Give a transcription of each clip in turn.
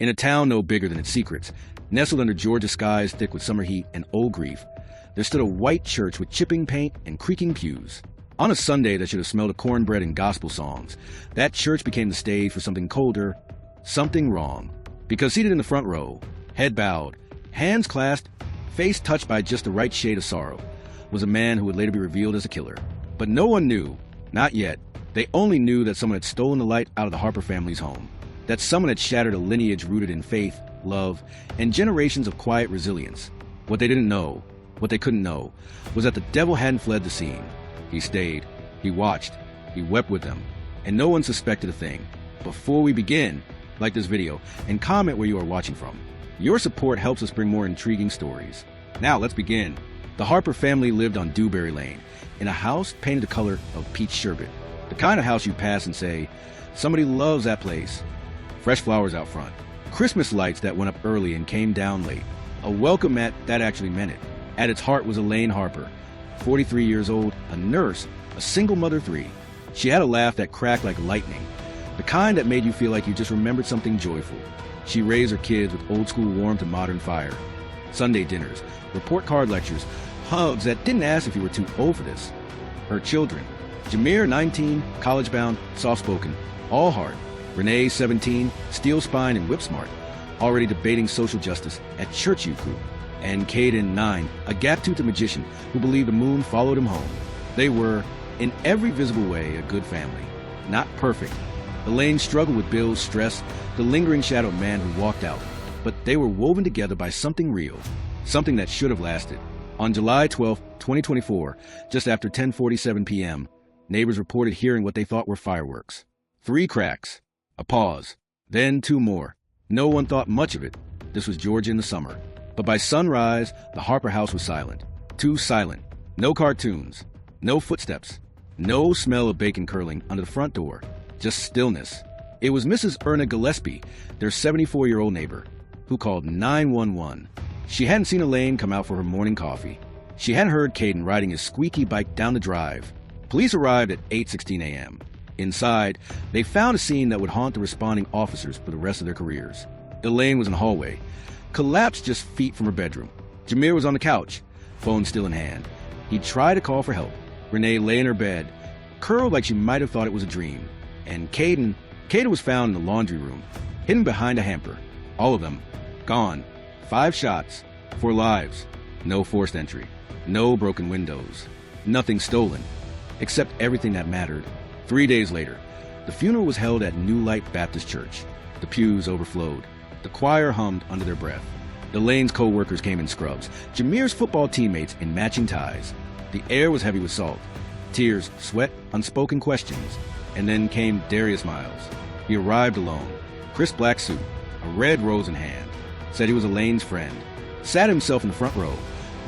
In a town no bigger than its secrets, nestled under Georgia skies thick with summer heat and old grief, there stood a white church with chipping paint and creaking pews. On a Sunday that should have smelled of cornbread and gospel songs, that church became the stage for something colder, something wrong. Because seated in the front row, head bowed, hands clasped, face touched by just the right shade of sorrow, was a man who would later be revealed as a killer. But no one knew, not yet. They only knew that someone had stolen the light out of the Harper family's home, that someone had shattered a lineage rooted in faith, love, and generations of quiet resilience. What they didn't know, what they couldn't know, was that the devil hadn't fled the scene. He stayed, he watched, he wept with them, and no one suspected a thing. Before we begin, like this video and comment where you are watching from. Your support helps us bring more intriguing stories. Now let's begin. The Harper family lived on Dewberry Lane, in a house painted the color of peach sherbet. The kind of house you pass and say, somebody loves that place. Fresh flowers out front, Christmas lights that went up early and came down late, a welcome mat that actually meant it. At its heart was Elaine Harper, 43 years old, a nurse, a single mother of 3. She had a laugh that cracked like lightning, the kind that made you feel like you just remembered something joyful. She raised her kids with old school warmth and modern fire. Sunday dinners, report card lectures, hugs that didn't ask if you were too old for this. Her children, Jameer, 19, college-bound, soft-spoken, all heart. Renee, 17, steel-spine and whip-smart, already debating social justice at church youth group. And Caden, 9, a gap-toothed magician who believed the moon followed him home. They were, in every visible way, a good family. Not perfect. Elaine struggled with bills, stress, the lingering shadow of man who walked out. But they were woven together by something real, something that should have lasted. On July 12, 2024, just after 10:47 p.m., neighbors reported hearing what they thought were fireworks. 3 cracks, a pause, then 2 more. No one thought much of it. This was Georgia in the summer. But by sunrise, the Harper house was silent. Too silent. No cartoons. No footsteps. No smell of bacon curling under the front door. Just stillness. It was Mrs. Erna Gillespie, their 74-year-old neighbor, who called 911. She hadn't seen Elaine come out for her morning coffee. She hadn't heard Caden riding his squeaky bike down the drive. Police arrived at 8:16 a.m. Inside, they found a scene that would haunt the responding officers for the rest of their careers. Elaine was in the hallway, collapsed just feet from her bedroom. Jameer was on the couch, phone still in hand. He tried to call for help. Renee lay in her bed, curled like she might have thought it was a dream. And Caden was found in the laundry room, hidden behind a hamper. All of them, gone. 5 shots, 4 lives. No forced entry. No broken windows. Nothing stolen. Except everything that mattered. 3 days later, the funeral was held at New Light Baptist Church. The pews overflowed. The choir hummed under their breath. Elaine's co-workers came in scrubs. Jameer's football teammates in matching ties. The air was heavy with salt. Tears, sweat, unspoken questions. And then came Darius Miles. He arrived alone. Crisp black suit, a red rose in hand. Said he was Elaine's friend. Sat himself in the front row,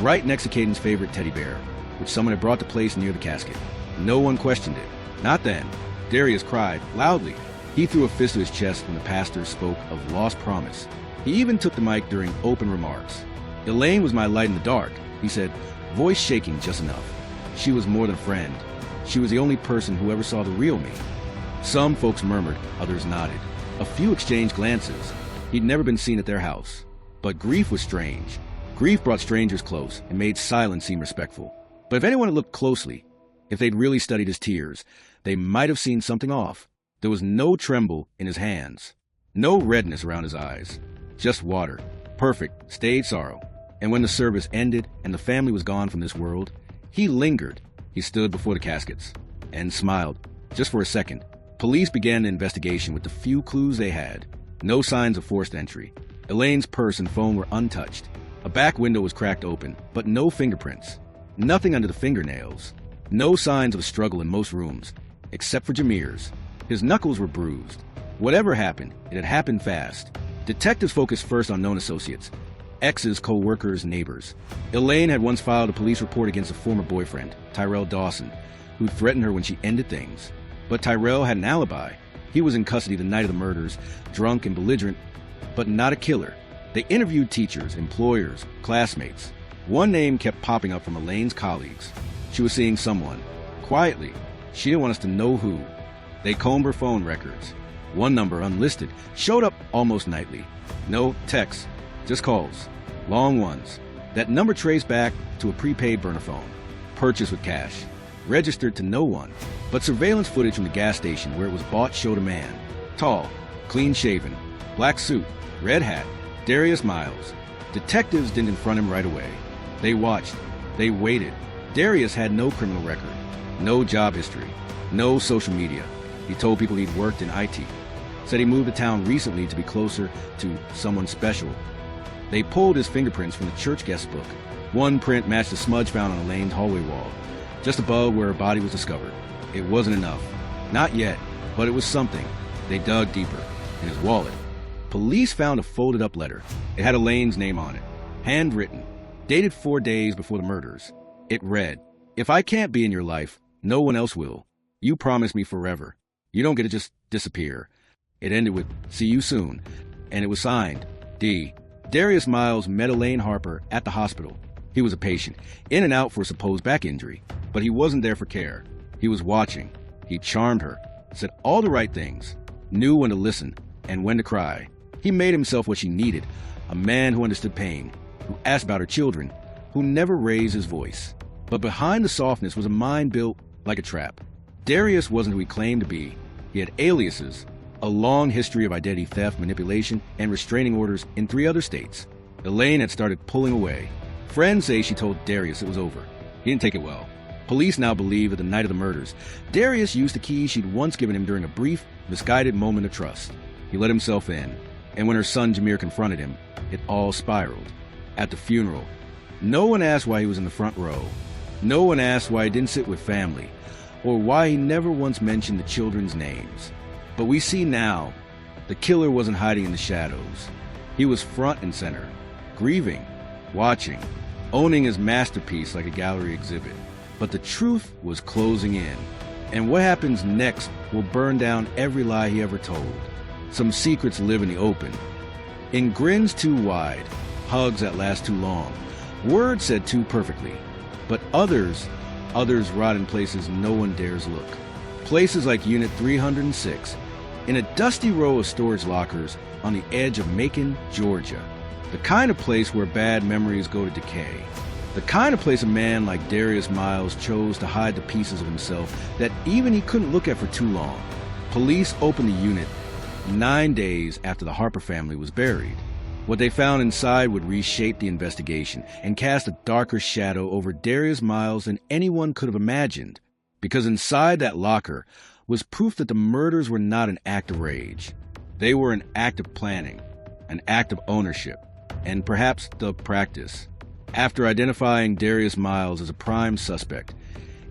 right next to Caden's favorite teddy bear, which someone had brought to place near the casket. No one questioned it. Not then. Darius cried, loudly. He threw a fist to his chest when the pastor spoke of lost promise. He even took the mic during open remarks. Elaine was my light in the dark, he said, voice shaking just enough. She was more than a friend. She was the only person who ever saw the real me. Some folks murmured, others nodded. A few exchanged glances. He'd never been seen at their house. But grief was strange. Grief brought strangers close and made silence seem respectful. But if anyone had looked closely, if they'd really studied his tears, they might have seen something off. There was no tremble in his hands, no redness around his eyes, just water, perfect, staid sorrow. And when the service ended and the family was gone from this world, he lingered. He stood before the caskets and smiled, just for a second. Police began the investigation with the few clues they had. No signs of forced entry. Elaine's purse and phone were untouched. A back window was cracked open, but no fingerprints. Nothing under the fingernails. No signs of a struggle in most rooms, except for Jameer's. His knuckles were bruised. Whatever happened, it had happened fast. Detectives focused first on known associates, exes, co-workers, neighbors. Elaine had once filed a police report against a former boyfriend, Tyrell Dawson, who threatened her when she ended things. But Tyrell had an alibi. He was in custody the night of the murders, drunk and belligerent, but not a killer. They interviewed teachers, employers, classmates. One name kept popping up from Elaine's colleagues. She was seeing someone. Quietly. She didn't want us to know who. They combed her phone records. One number, unlisted, showed up almost nightly. No texts, just calls. Long ones. That number traced back to a prepaid burner phone. Purchased with cash. Registered to no one. But surveillance footage from the gas station where it was bought showed a man. Tall, clean-shaven, black suit, red hat, Darius Miles. Detectives didn't confront him right away. They watched. They waited. Darius had no criminal record, no job history, no social media. He told people he'd worked in IT. Said he moved to town recently to be closer to someone special. They pulled his fingerprints from the church guest book. One print matched a smudge found on Elaine's hallway wall, just above where her body was discovered. It wasn't enough. Not yet, but it was something. They dug deeper. In his wallet. Police found a folded-up letter. It had Elaine's name on it. Handwritten. Dated 4 days before the murders. It read, "If I can't be in your life, no one else will. You promise me forever. You don't get to just disappear." It ended with, "See you soon." And it was signed, D. Darius Miles met Elaine Harper at the hospital. He was a patient, in and out for a supposed back injury. But he wasn't there for care. He was watching. He charmed her, said all the right things, knew when to listen and when to cry. He made himself what she needed, a man who understood pain, who asked about her children, who never raised his voice. But behind the softness was a mind built like a trap. Darius wasn't who he claimed to be. He had aliases, a long history of identity theft, manipulation, and restraining orders in 3 other states. Elaine had started pulling away. Friends say she told Darius it was over. He didn't take it well. Police now believe that the night of the murders, Darius used the keys she'd once given him during a brief, misguided moment of trust. He let himself in, and when her son Jameer confronted him, it all spiraled. At the funeral, no one asked why he was in the front row. No one asked why he didn't sit with family, or why he never once mentioned the children's names. But we see now, the killer wasn't hiding in the shadows. He was front and center, grieving, watching, owning his masterpiece like a gallery exhibit. But the truth was closing in, and what happens next will burn down every lie he ever told. Some secrets live in the open. In grins too wide, hugs that last too long, words said too perfectly. But others rot in places no one dares look. Places like Unit 306, in a dusty row of storage lockers on the edge of Macon, Georgia. The kind of place where bad memories go to decay. The kind of place a man like Darius Miles chose to hide the pieces of himself that even he couldn't look at for too long. Police opened the unit 9 days after the Harper family was buried. What they found inside would reshape the investigation and cast a darker shadow over Darius Miles than anyone could have imagined. Because inside that locker was proof that the murders were not an act of rage. They were an act of planning, an act of ownership, and perhaps the practice. After identifying Darius Miles as a prime suspect,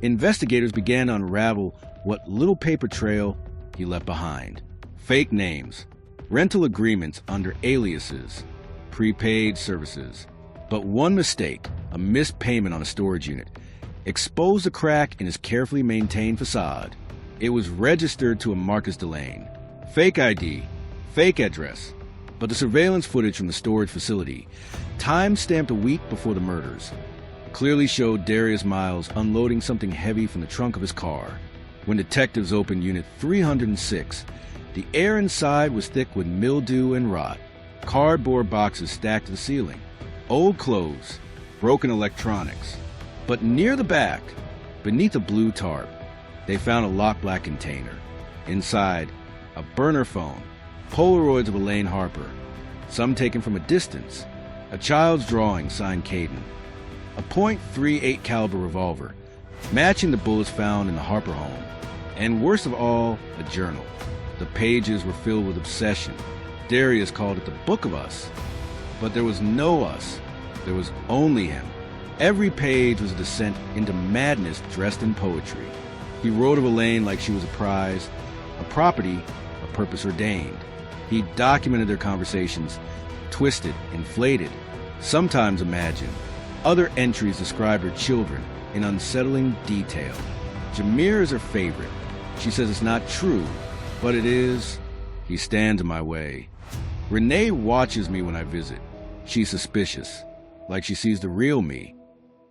investigators began to unravel what little paper trail he left behind. Fake names, rental agreements under aliases, prepaid services. But one mistake, a missed payment on a storage unit, exposed a crack in his carefully maintained facade. It was registered to a Marcus Delane. Fake ID, fake address. But the surveillance footage from the storage facility, time-stamped a week before the murders, clearly showed Darius Miles unloading something heavy from the trunk of his car. When detectives opened Unit 306, the air inside was thick with mildew and rot. Cardboard boxes stacked to the ceiling. Old clothes, broken electronics. But near the back, beneath a blue tarp, they found a locked black container. Inside, a burner phone, Polaroids of Elaine Harper, some taken from a distance, a child's drawing signed Caden, a .38 caliber revolver, matching the bullets found in the Harper home, and worst of all, a journal. The pages were filled with obsession. Darius called it the Book of Us. But there was no us. There was only him. Every page was a descent into madness dressed in poetry. He wrote of Elaine like she was a prize, a property, a purpose ordained. He documented their conversations, twisted, inflated, sometimes imagined. Other entries described her children in unsettling detail. Jameer is her favorite. She says it's not true, but it is. He stands in my way. Renee watches me when I visit. She's suspicious, like she sees the real me.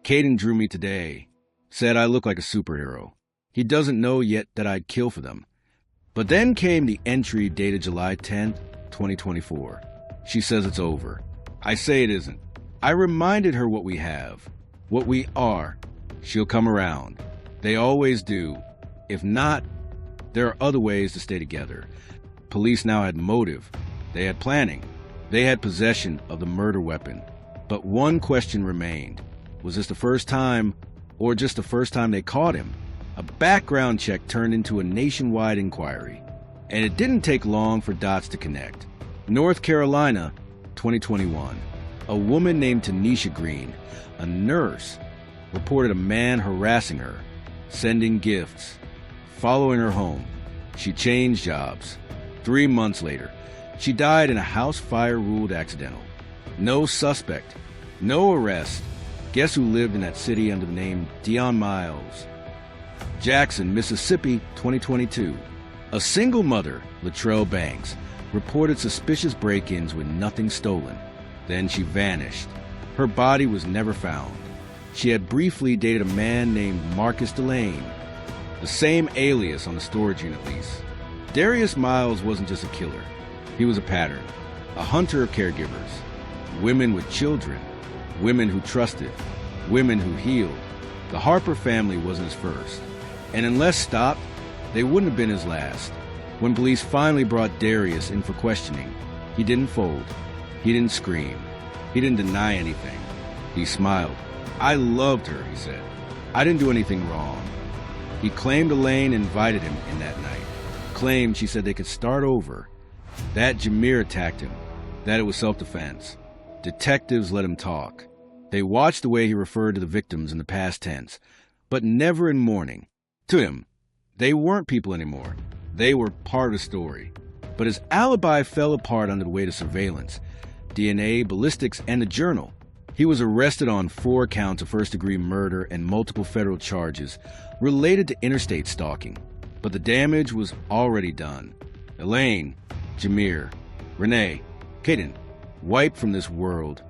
Caden drew me today, said I look like a superhero. He doesn't know yet that I'd kill for them. But then came the entry dated July 10th, 2024. She says it's over. I say it isn't. I reminded her what we have, what we are. She'll come around. They always do. If not, there are other ways to stay together. Police now had motive. They had planning. They had possession of the murder weapon. But one question remained. Was this the first time, or just the first time they caught him? A background check turned into a nationwide inquiry. And it didn't take long for dots to connect. North Carolina, 2021. A woman named Tanisha Green, a nurse, reported a man harassing her, sending gifts, following her home. She changed jobs. 3 months later, she died in a house fire ruled accidental. No suspect, no arrest. Guess who lived in that city under the name Darius Miles? Jackson, Mississippi, 2022. A single mother, Latrell Banks, reported suspicious break-ins with nothing stolen. Then she vanished. Her body was never found. She had briefly dated a man named Marcus Delane, the same alias on the storage unit lease. Darius Miles wasn't just a killer. He was a pattern, a hunter of caregivers. Women with children, women who trusted, women who healed. The Harper family wasn't his first. And unless stopped, they wouldn't have been his last. When police finally brought Darius in for questioning, he didn't fold. He didn't scream. He didn't deny anything. He smiled. I loved her, he said. I didn't do anything wrong. He claimed Elaine invited him in that night. Claimed she said they could start over. That Jameer attacked him. That it was self-defense. Detectives let him talk. They watched the way he referred to the victims in the past tense, but never in mourning. To him, they weren't people anymore. They were part of the story. But his alibi fell apart under the weight of surveillance, DNA, ballistics, and the journal. He was arrested on 4 counts of first-degree murder and multiple federal charges related to interstate stalking. But the damage was already done. Elaine, Jameer, Renee, Caden, wiped from this world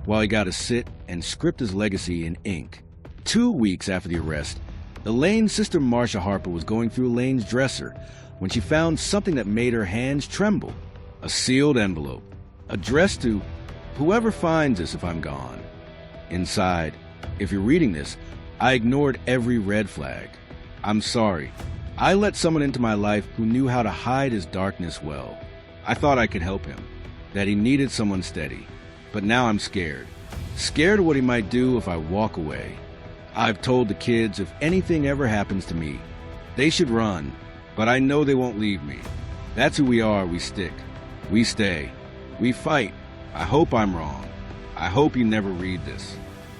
while he got to sit and script his legacy in ink. 2 weeks after the arrest, Elaine's sister Marsha Harper was going through Elaine's dresser when she found something that made her hands tremble. A sealed envelope, addressed to whoever finds this if I'm gone. Inside, if you're reading this, I ignored every red flag. I'm sorry. I let someone into my life who knew how to hide his darkness well. I thought I could help him, that he needed someone steady. But now I'm scared. Scared of what he might do if I walk away. I've told the kids if anything ever happens to me, they should run, but I know they won't leave me. That's who we are. We stick. We stay. We fight. I hope I'm wrong. I hope you never read this.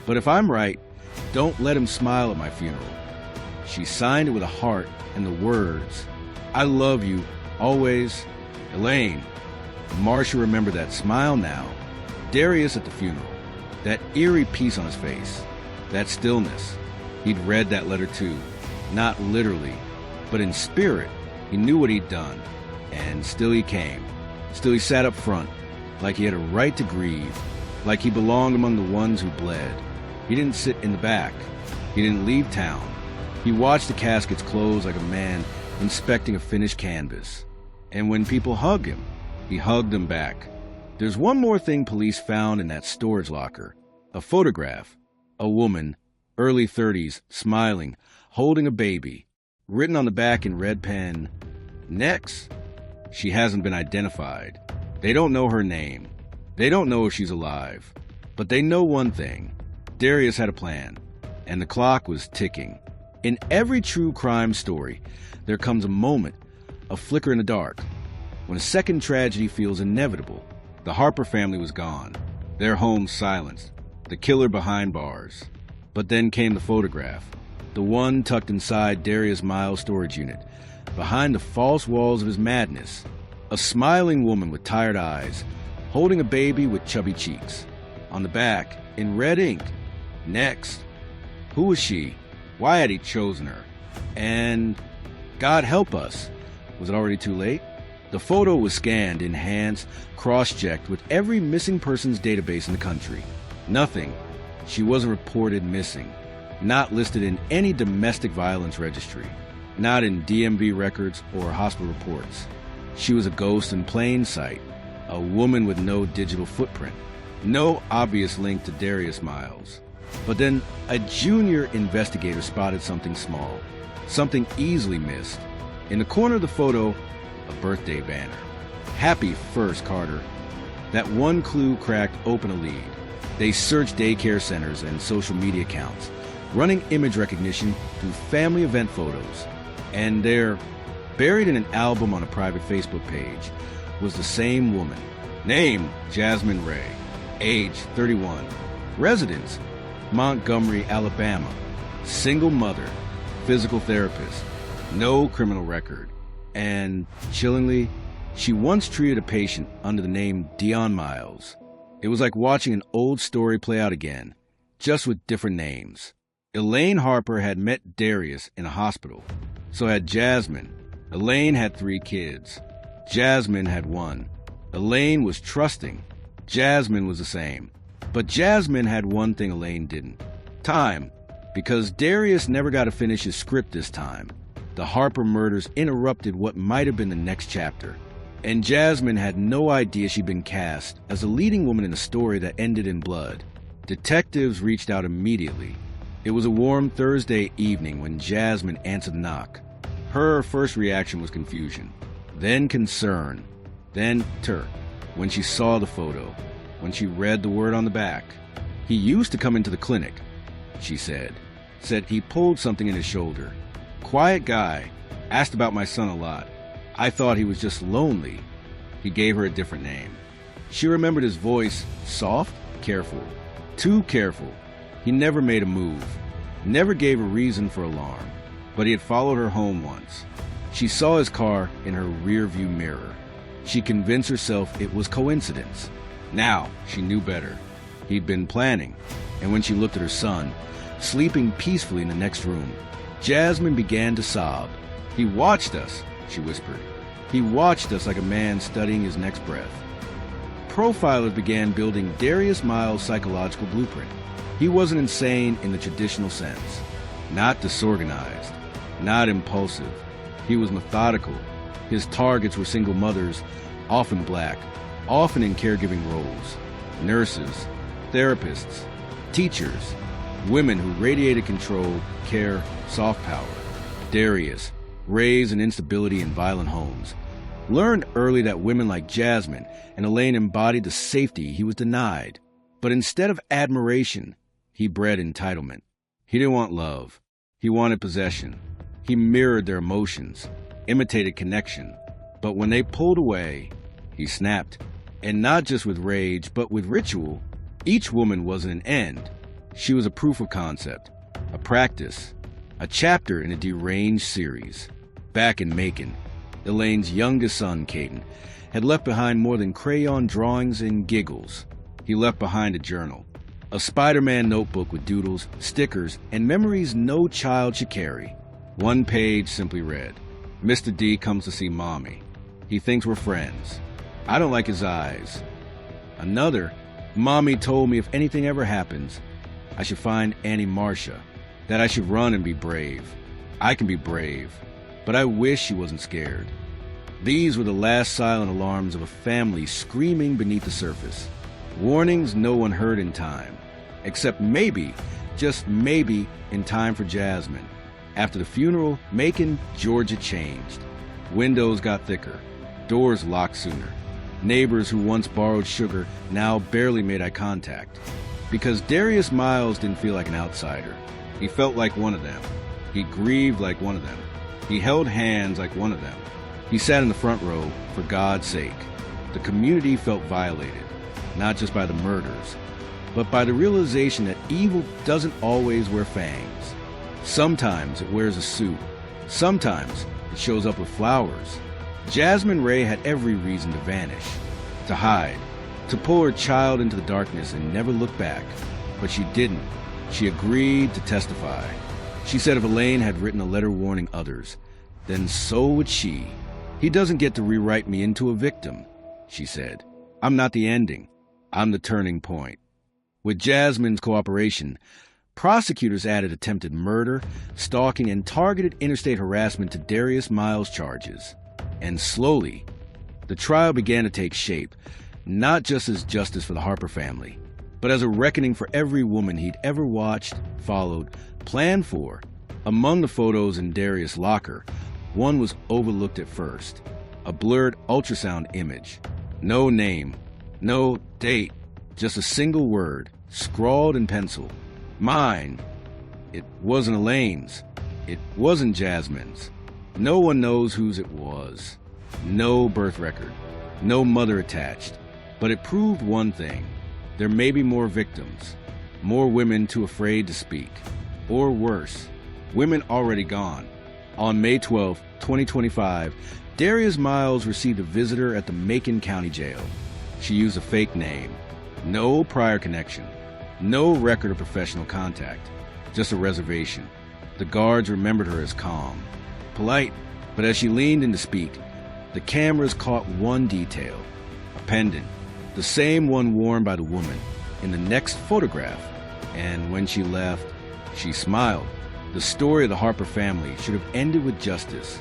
But if I'm right, don't let him smile at my funeral. She signed it with a heart and the words, I love you, always, Elaine. Marsha remembered that smile now. Darius at the funeral. That eerie peace on his face. That stillness. He'd read that letter too. Not literally, but in spirit. He knew what he'd done. And still he came. Still he sat up front, like he had a right to grieve, like he belonged among the ones who bled. He didn't sit in the back. He didn't leave town. He watched the caskets close like a man inspecting a finished canvas. And when people hugged him, he hugged them back. There's one more thing police found in that storage locker. A photograph. A woman, early 30s, smiling, holding a baby. Written on the back in red pen, Next. She hasn't been identified. They don't know her name. They don't know if she's alive. But they know one thing. Darius had a plan, and the clock was ticking. In every true crime story, there comes a moment, a flicker in the dark, when a second tragedy feels inevitable. The Harper family was gone, their home silenced, the killer behind bars. But then came the photograph, the one tucked inside Darius Miles' storage unit, behind the false walls of his madness. A smiling woman with tired eyes, holding a baby with chubby cheeks. On the back, in red ink, Next. Who was she? Why had he chosen her? And God help us. Was it already too late? The photo was scanned, enhanced, cross-checked with every missing persons database in the country. Nothing. She wasn't reported missing. Not listed in any domestic violence registry. not in DMV records or hospital reports. She was a ghost in plain sight, a woman with no digital footprint, no obvious link to Darius Miles. But then a junior investigator spotted something small, something easily missed. In the corner of the photo, a birthday banner. Happy 1st, Carter. That one clue cracked open a lead. They searched daycare centers and social media accounts, running image recognition through family event photos. And there, buried in an album on a private Facebook page, was the same woman. Name, Jasmine Ray. Age, 31. Residence, Montgomery, Alabama. Single mother. Physical therapist. No criminal record. And, chillingly, she once treated a patient under the name Dion Miles. It was like watching an old story play out again, just with different names. Elaine Harper had met Darius in a hospital. So had Jasmine. Elaine had 3 kids. Jasmine had 1. Elaine was trusting. Jasmine was the same. But Jasmine had one thing Elaine didn't. Time. Because Darius never got to finish his script this time. The Harper murders interrupted what might have been the next chapter. And Jasmine had no idea she'd been cast as the leading woman in a story that ended in blood. Detectives reached out immediately. It was a warm Thursday evening when Jasmine answered the knock. Her first reaction was confusion, then concern, then terror when she saw the photo, when she read the word on the back. He used to come into the clinic, she said. Said he pulled something in his shoulder. Quiet guy, asked about my son a lot. I thought he was just lonely. He gave her a different name. She remembered his voice, soft, careful. Too careful. He never made a move, never gave a reason for alarm, but he had followed her home once. She saw his car in her rearview mirror. She convinced herself it was coincidence. Now she knew better. He'd been planning, and when she looked at her son, sleeping peacefully in the next room, Jasmine began to sob. He watched us, she whispered. He watched us like a man studying his next breath. Profilers began building Darius Miles' psychological blueprint. He wasn't insane in the traditional sense, not disorganized, not impulsive. He was methodical. His targets were single mothers, often black, often in caregiving roles, nurses, therapists, teachers, women who radiated control, care, soft power. Darius, raised in instability in violent homes, learned early that women like Jasmine and Elaine embodied the safety he was denied. But instead of admiration, he bred entitlement. He didn't want love. He wanted possession. He mirrored their emotions, imitated connection. But when they pulled away, he snapped. And not just with rage, but with ritual. Each woman wasn't an end. She was a proof of concept, a practice, a chapter in a deranged series. Back in Macon, Elaine's youngest son, Caden, had left behind more than crayon drawings and giggles. He left behind a journal, a Spider-Man notebook with doodles, stickers, and memories no child should carry. One page simply read, Mr. D comes to see Mommy. He thinks we're friends. I don't like his eyes. Another, Mommy told me if anything ever happens, I should find Annie Marcia, that I should run and be brave. I can be brave, but I wish she wasn't scared. These were the last silent alarms of a family screaming beneath the surface. Warnings no one heard in time, except maybe, just maybe, in time for Jasmine. After the funeral, Macon, Georgia changed. Windows got thicker, doors locked sooner. Neighbors who once borrowed sugar now barely made eye contact. Because Darius Miles didn't feel like an outsider. He felt like one of them. He grieved like one of them. He held hands like one of them. He sat in the front row, for God's sake. The community felt violated, not just by the murders, but by the realization that evil doesn't always wear fangs. Sometimes it wears a suit. Sometimes it shows up with flowers. Jasmine Ray had every reason to vanish, to hide, to pull her child into the darkness and never look back. But she didn't. She agreed to testify. She said if Elaine had written a letter warning others, then so would she. He doesn't get to rewrite me into a victim, she said. I'm not the ending. I'm the turning point. With Jasmine's cooperation, Prosecutors added attempted murder, stalking, and targeted interstate harassment to Darius Miles' charges. And slowly, the trial began to take shape, not just as justice for the Harper family, but as a reckoning for every woman he'd ever watched, followed, planned for. Among the photos in Darius' locker, one was overlooked at first, a blurred ultrasound image. No name, no date, just a single word, scrawled in pencil. Mine. It wasn't Elaine's. It wasn't Jasmine's. No one knows whose it was. No birth record. No mother attached. But it proved one thing. There may be more victims. More women too afraid to speak. Or worse, women already gone. On May 12, 2025, Darius Miles received a visitor at the Macon County Jail. She used a fake name. No prior connection. No record of professional contact. Just a reservation. The guards remembered her as calm. Polite, but as she leaned in to speak, the cameras caught one detail. A pendant. The same one worn by the woman in the next photograph. And when she left, she smiled. The story of the Harper family should have ended with justice.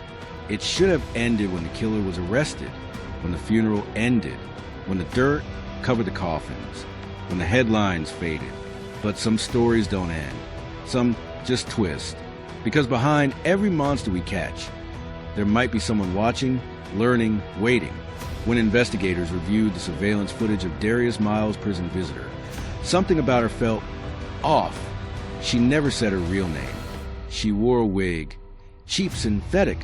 It should have ended when the killer was arrested, when the funeral ended, when the dirt covered the coffins, when the headlines faded. But some stories don't end. Some just twist. Because behind every monster we catch, there might be someone watching, learning, waiting. When investigators reviewed the surveillance footage of Darius Miles' prison visitor, something about her felt off. She never said her real name. She wore a wig, cheap synthetic,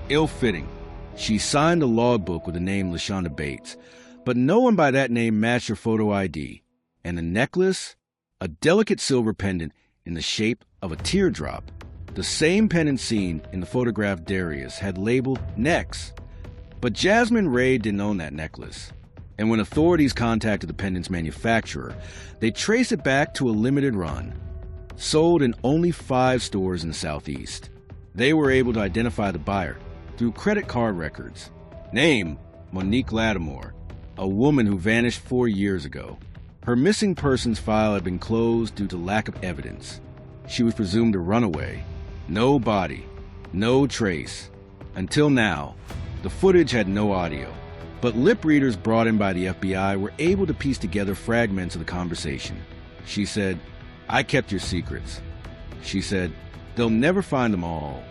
ill-fitting. She signed a logbook with the name LaShonda Bates, but no one by that name matched her photo ID. And the necklace? A delicate silver pendant in the shape of a teardrop. The same pendant seen in the photograph Darius had labeled Nex. But Jasmine Ray didn't own that necklace. And when authorities contacted the pendant's manufacturer, they traced it back to a limited run, sold in only 5 stores in the Southeast. They were able to identify the buyer through credit card records. Name, Monique Lattimore, a woman who vanished 4 years ago. Her missing persons file had been closed due to lack of evidence. She was presumed a runaway. No body, no trace. Until now, the footage had no audio, but lip readers brought in by the FBI were able to piece together fragments of the conversation. She said, "I kept your secrets." She said, "They'll never find them all."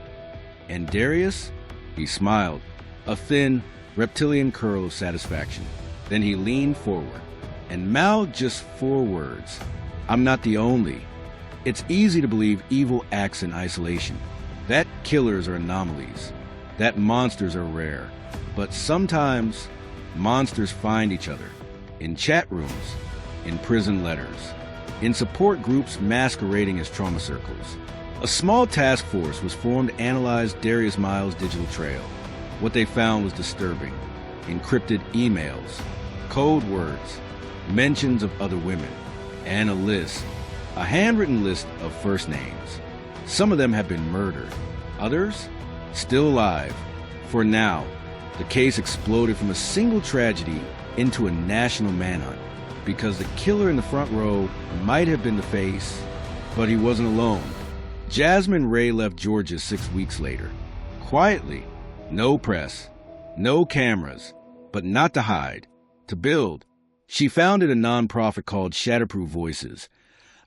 And Darius? He smiled, a thin, reptilian curl of satisfaction. Then he leaned forward and mouthed just 4 words. "I'm not the only." It's easy to believe evil acts in isolation, that killers are anomalies, that monsters are rare. But sometimes monsters find each other in chat rooms, in prison letters, in support groups masquerading as trauma circles. A small task force was formed to analyze Darius Miles' digital trail. What they found was disturbing. Encrypted emails, code words, mentions of other women, and a list, a handwritten list of first names. Some of them have been murdered, others still alive. For now, the case exploded from a single tragedy into a national manhunt, because the killer in the front row might have been the face, but he wasn't alone. Jasmine Ray left Georgia 6 weeks later. Quietly, no press, no cameras, but not to hide, to build. She founded a nonprofit called Shatterproof Voices,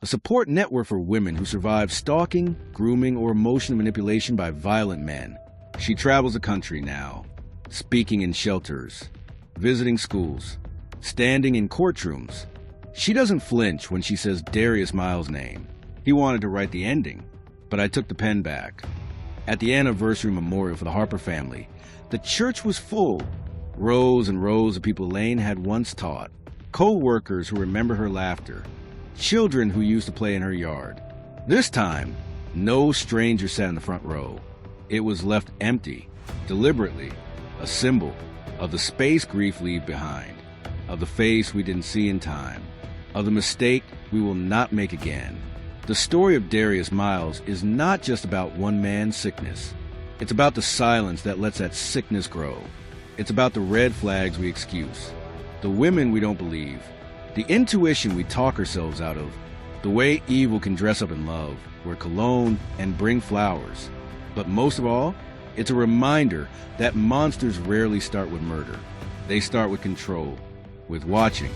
a support network for women who survive stalking, grooming, or emotional manipulation by violent men. She travels the country now, speaking in shelters, visiting schools, standing in courtrooms. She doesn't flinch when she says Darius Miles' name. He wanted to write the ending, but I took the pen back. At the anniversary memorial for the Harper family, the church was full. Rows and rows of people Elaine had once taught, co-workers who remember her laughter, children who used to play in her yard. This time, no stranger sat in the front row. It was left empty, deliberately, a symbol of the space grief leaves behind, of the face we didn't see in time, of the mistake we will not make again. The story of Darius Miles is not just about one man's sickness. It's about the silence that lets that sickness grow. It's about the red flags we excuse, the women we don't believe, the intuition we talk ourselves out of, The way evil can dress up in love, wear cologne, and bring flowers. But most of all, it's a reminder that monsters rarely start with murder. They start with control, with watching,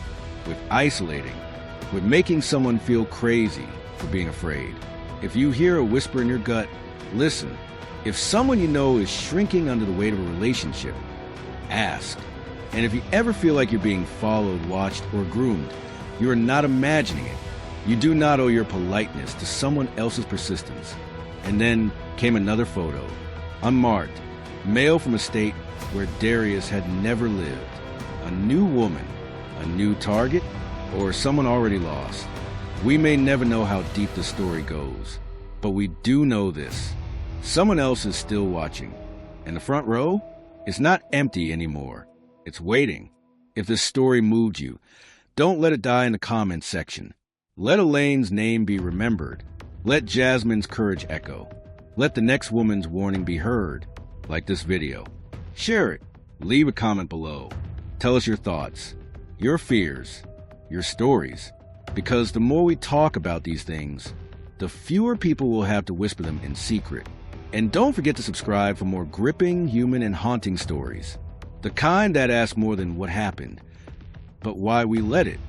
with isolating, with making someone feel crazy for being afraid. If you hear a whisper in your gut, listen. If someone you know is shrinking under the weight of a relationship, ask. And if you ever feel like you're being followed, watched, or groomed, you are not imagining it. You do not owe your politeness to someone else's persistence. And then came another photo, unmarked, mail from a state where Darius had never lived. A new woman, a new target, or someone already lost. We may never know how deep the story goes, but we do know this. Someone else is still watching, and the front row is not empty anymore. It's waiting. If this story moved you, don't let it die in the comments section. Let Elaine's name be remembered. Let Jasmine's courage echo. Let the next woman's warning be heard, like this video. Share it. Leave a comment below. Tell us your thoughts, your fears, your stories. Because the more we talk about these things, the fewer people will have to whisper them in secret. And don't forget to subscribe for more gripping, human, and haunting stories. The kind that ask more than what happened, but why we let it.